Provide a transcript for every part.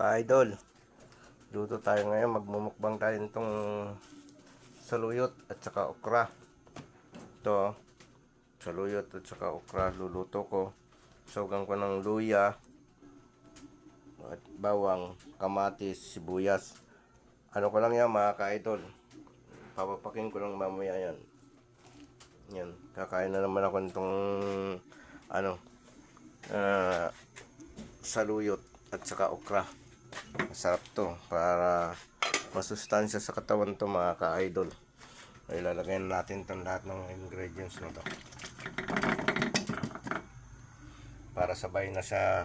Idol, luto tayo ngayon. Magmumukbang tayo nitong saluyot at saka okra. Ito, saluyot at saka okra, luluto ko. Saugan ko ng luya at bawang, kamatis, sibuyas. Ano ko lang yan mga ka-idol, papapakin ko lang mamaya yan. Yan, kakain na naman ako nitong saluyot at saka okra. Masarap to, para masustansya sa katawan to mga ka-idol. Ay lalagay natin itong lahat ng ingredients na to para sabay na sa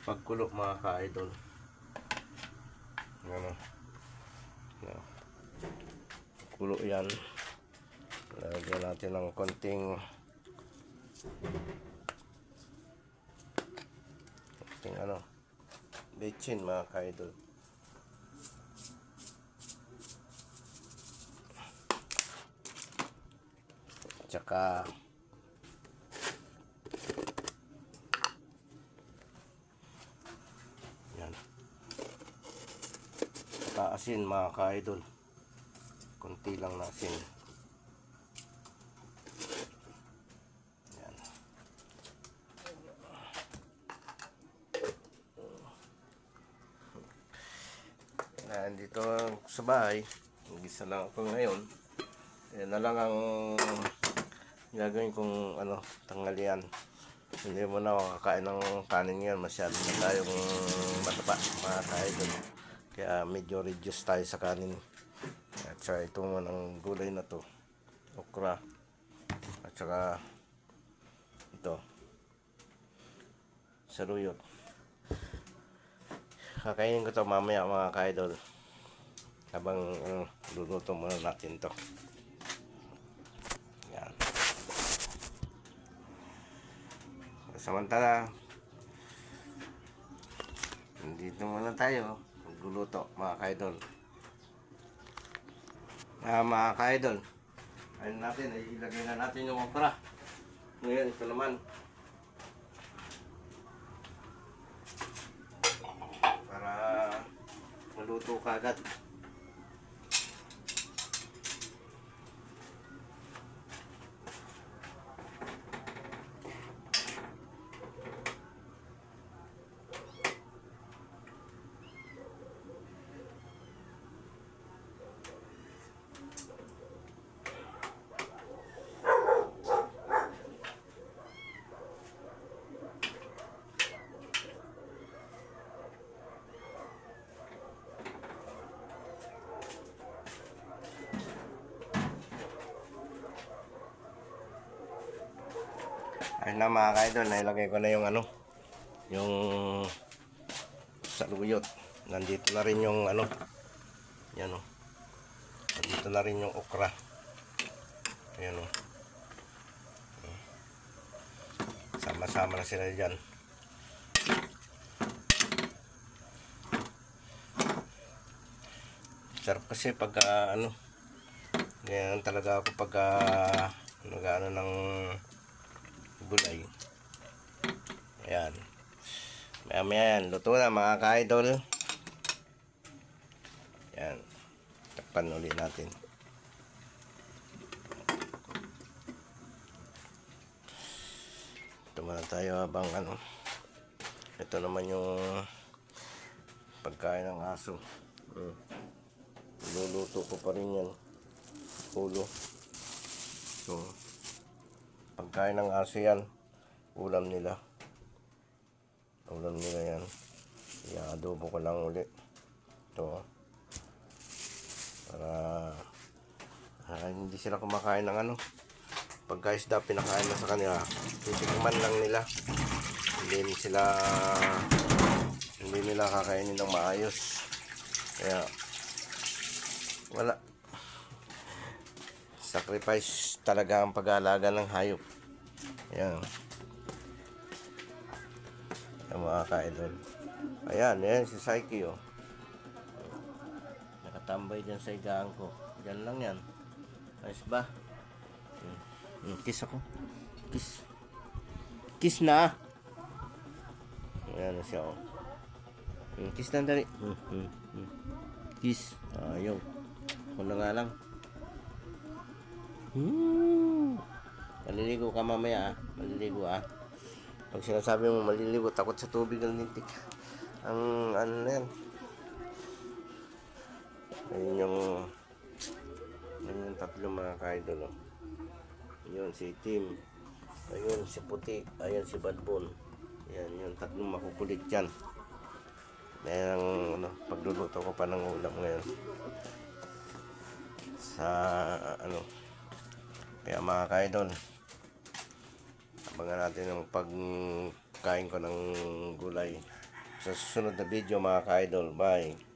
pagkulo mga ka-idol. Ano, kulo yan. Lagyan natin ng konting bechin mga ka-idol. Tsaka yan, tsaka asin mga ka-idol, konti lang na asin. Yan. Nandito sa bahay, nag-isa lang ako ngayon. Yan na lang ang gagawin kong tanghalian. Hindi mo na ako kakain ng kanin ngayon, masyado na tayong mataba mga ka-idol, kaya medyo reduce tayo sa kanin. At saka ito mo ng gulay na to, okra, at saka ito saluyot. Kakainin ko to mamaya mga ka-idol, habang luluto muna natin to. Yan. Samantala, dito muna tayo magluluto mga ka-idol. Mga ka-idol, ayun natin, ilagay na natin yung okra. Ngayon ito naman, para maluto kagad. Ayun na mga ka-idol, nailagay ko na yung yung saluyot. Nandito na rin yung yan o. Nandito na rin yung okra. Ayan o. Sama-sama na sila dyan. Sarap kasi pagka ganyan talaga ako pagka nag-ano ng gulay. Ayan. Maya yan, luto na mga ka-idol. Ayan. Takpan ulit natin. Ito muna tayo habang ito naman yung pagkain ng aso. Luluto ko pa rin yan. Ulo. So, pagkain ng aso yan, ulam nila yan. I-adobo ko lang ulit ito para hindi sila kumakain ng pagka isda pinakain na sa kanila, titikman lang nila, hindi nila kakainin ng maayos. Kaya wala, sacrifice talaga ang pag-aalaga ng hayop. Ayan. Ang mga ka-idol. Ayan si Saiki oh. Nakatambay dyan sa higaan ko. Dyan lang yan. Ayos ba? Kiss ako. Kiss. Kiss na. Ayan na siya oh. Kiss na dali. Kiss. Ayaw. Ako na nga lang. Maliligo ka mamaya Maliligo Pag sinasabi mo maliligo, takot sa tubig ng lintik. Ang ano na yan. Ayun yung tatlo mga ka-idol. Ayun si Tim. Ayun si Puti. Ayun si Badbon. Yan yung tatlong makukulit yan. Ayan ang pagluluto ko pa ng ulam ngayon. Sa kaya mga ka-idol, abangan natin yung pagkain ko ng gulay sa susunod na video mga ka-idol. Bye.